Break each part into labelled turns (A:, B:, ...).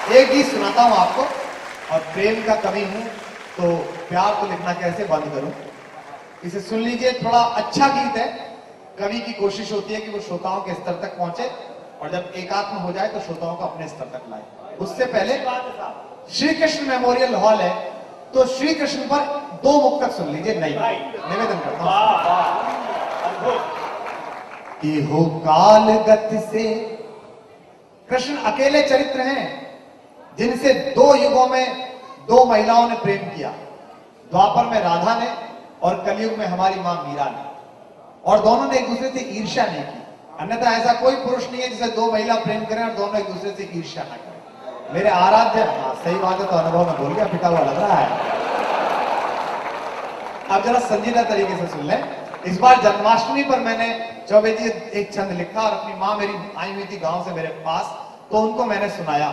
A: एक गीत सुनाता हूं आपको, और प्रेम का कवि हूं तो प्यार तो लिखना कैसे बंद करूं। इसे सुन लीजिए, थोड़ा अच्छा गीत है। कवि की कोशिश होती है कि वो श्रोताओं के स्तर तक पहुंचे, और जब एकात्म हो जाए तो श्रोताओं को अपने स्तर तक लाए। उससे पहले श्री कृष्ण मेमोरियल हॉल है, तो श्री कृष्ण पर 2 मुक्तक सुन लीजिए। नहीं, निवेदन करता हूं कि हो काल गति से। कृष्ण अकेले चरित्र हैं जिनसे 2 युगों में 2 महिलाओं ने प्रेम किया। द्वापर में राधा ने और कलयुग में हमारी मां मीरा ने, और दोनों ने एक दूसरे से ईर्ष्या नहीं की। अन्यथा ऐसा कोई पुरुष नहीं है जिसे 2 महिला प्रेम करें और दोनों एक दूसरे से ईर्ष्या ना करें। मेरे आराध्य, हाँ सही बात है, तो अनुभव में बोल गया, पिता हुआ लग रहा है। अब जरा संजीदा तरीके से सुन लें। इस बार जन्माष्टमी पर मैंने चौबे जी एक छंद लिखा, और अपनी माँ मेरी आई हुई थी गांव से मेरे पास, तो उनको मैंने सुनाया।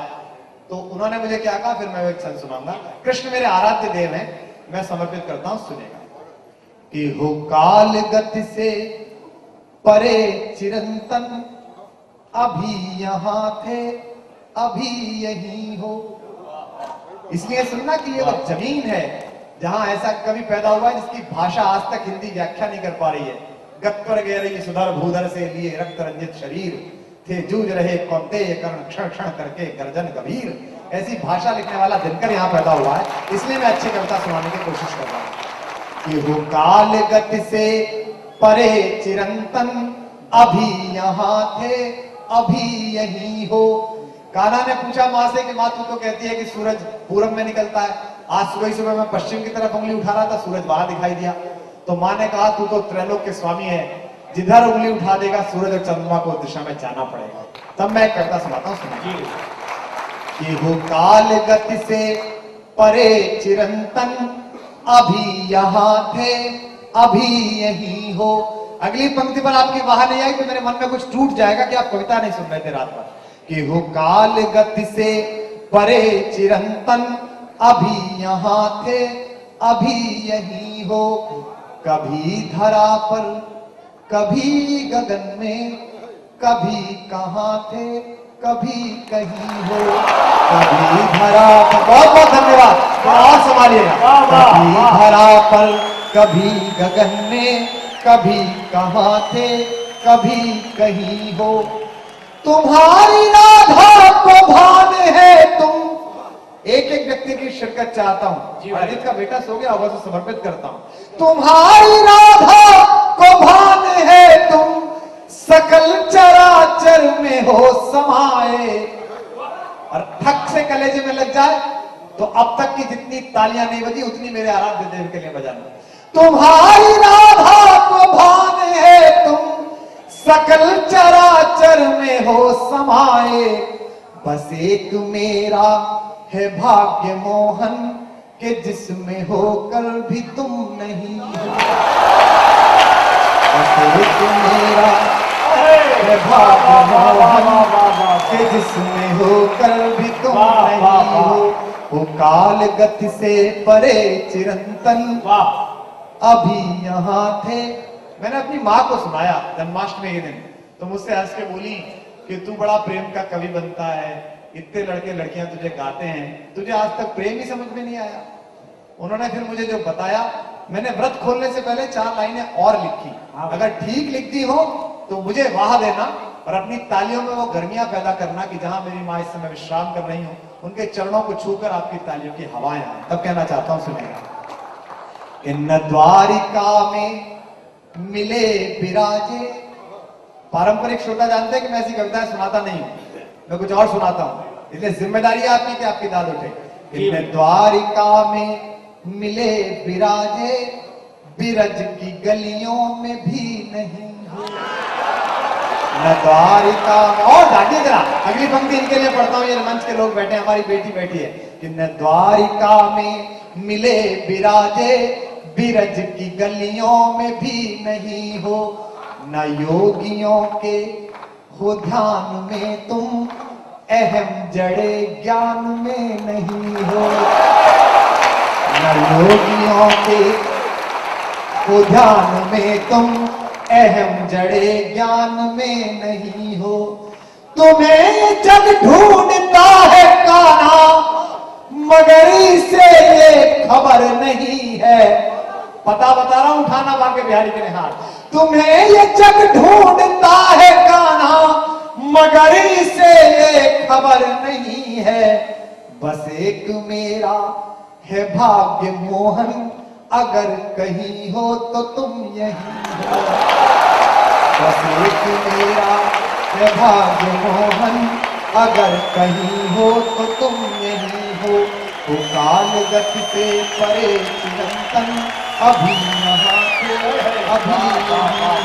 A: तो उन्होंने मुझे क्या कहा, फिर मैं वो एक छंद सुनाऊंगा। कृष्ण मेरे आराध्य देव हैं, मैं समर्पित करता हूं, सुनेगा। कि हो काल गति से परे चिरंतन, अभी यहां थे अभी यही हो। इसलिए सुनना कि ये वो जमीन है जहां ऐसा कवि पैदा हुआ है जिसकी भाषा आज तक हिंदी व्याख्या नहीं कर पा रही है। गत पर गहरी सुधर भूधर से लिए रक्त रंजित शरीर, थे जूझ रहे कौंतेय कर्ण क्षण क्षण करके गर्जन गंभीर। ऐसी भाषा लिखने वाला दिनकर यहाँ पैदा हुआ है, इसलिए मैं अच्छी कविता सुनाने की कोशिश कर रहा हूँ। कि वो काल गति से परे चिरंतन, अभी यहाँ थे अभी यही हो। कान्हा ने पूछा माँ से कि माँ तू तो कहती है कि सूरज पूरब में निकलता है, आज सुबह मैं पश्चिम की तरफ उंगली उठा रहा था, सूरज बाहर दिखाई दिया। तो माँ ने कहा तू तो त्रैलोक के स्वामी है, जिधर उंगली उठा देगा सूरज और चंद्रमा को दिशा में जाना पड़ेगा। तब मैं एक कविता सुनाता हूँ, सुनिए। कि वो काल गति से परे चिरंतन, अभी यहाँ थे अभी यही हो। अगली पंक्ति पर आपकी वाह नहीं आई तो मेरे मन में कुछ टूट जाएगा कि आप कविता नहीं सुन रहे थे रात भर। कि वो काल गति से परे चिरंतन, अभी यहाँ थे अभी यही हो। कभी धरा पर कभी गगन में, कभी कहाँ थे कभी कहीं हो। कभी धरा पर, बहुत बहुत धन्यवाद, और संभालिएगा। कभी धरा पर कभी गगन में, कभी कहाँ थे कभी कहीं हो। तुम्हारी राधा को भान है तुम। एक एक व्यक्ति की शिरकत चाहता हूं। अजित का बेटा सो गया होगा तो समर्पित करता हूं। तुम्हारी राधा को भान है तुम, सकल चराचर में हो समाये। और ठक से कलेजे में लग जाए तो अब तक की जितनी तालियां नहीं बजी उतनी मेरे आराध्य देव के लिए बजाना। तुम्हारी राधा को भान है तुम, सकल चराचर में हो समाये। बस एक मेरा है भाग्य मोहन के जिसमें होकर भी तुम नहीं हो। बस एक मेरा है भाग्य मोहन के जिसमें होकर भी तुम नहीं हो। वो काल गति से परे चिरंतन, अभी यहाँ थे। मैंने अपनी माँ को सुनाया जन्माष्टमी के दिन, तो मुझसे हंस के बोली कि तू बड़ा प्रेम का कवि बनता है, इतने लड़के लड़कियां तुझे गाते हैं, तुझे आज तक प्रेम ही समझ में नहीं आया। उन्होंने फिर मुझे जो बताया, मैंने व्रत खोलने से पहले 4 लाइनें और लिखी। अगर ठीक लिखती हो तो मुझे वाह देना, और अपनी तालियों में वो गर्मियां पैदा करना कि जहां मेरी माँ इस समय विश्राम कर रही हूं, उनके चरणों को छूकर आपकी तालियों की हवाएं आए। तब कहना चाहता हूं, सुनिएगा। इन द्वारिका में मिले विराजे। पारंपरिक श्रोता जानते हैं कि मैं ऐसी कविताएं सुनाता नहीं हूं, मैं कुछ और सुनाता हूं, इसलिए जिम्मेदारी है आपकी कि आपकी दाद उठे। इन द्वारिका में मिले विराजे, बिरज की गलियों में भी नहीं हो। न द्वारिका में, और दांडिए जरा, अगली पंक्ति इनके लिए पढ़ता हूं, ये मंच के लोग बैठे, हमारी बेटी बैठी है। कि न द्वारिका में मिले विराजे, बिरज की गलियों में भी नहीं हो। न योगियों के हो ध्यान में तुम, अहम जड़े ज्ञान में नहीं हो। न योगियों के हो ध्यान में तुम, अहम जड़े ज्ञान में नहीं हो। तुम्हें जग ढूंढता है कान्हा, तुम्हें ये जग ढूंढता है कान्हा, मगर इसे ये खबर नहीं है, बस एक मेरा है भाग्य मोहन, अगर कहीं हो तो तुम यही हो। बस एक मेरा है भाग्य मोहन, अगर कहीं हो तो तुम यही हो। तो काल गति से परे चिरंतन, अभी यहाँ के अभी यहाँ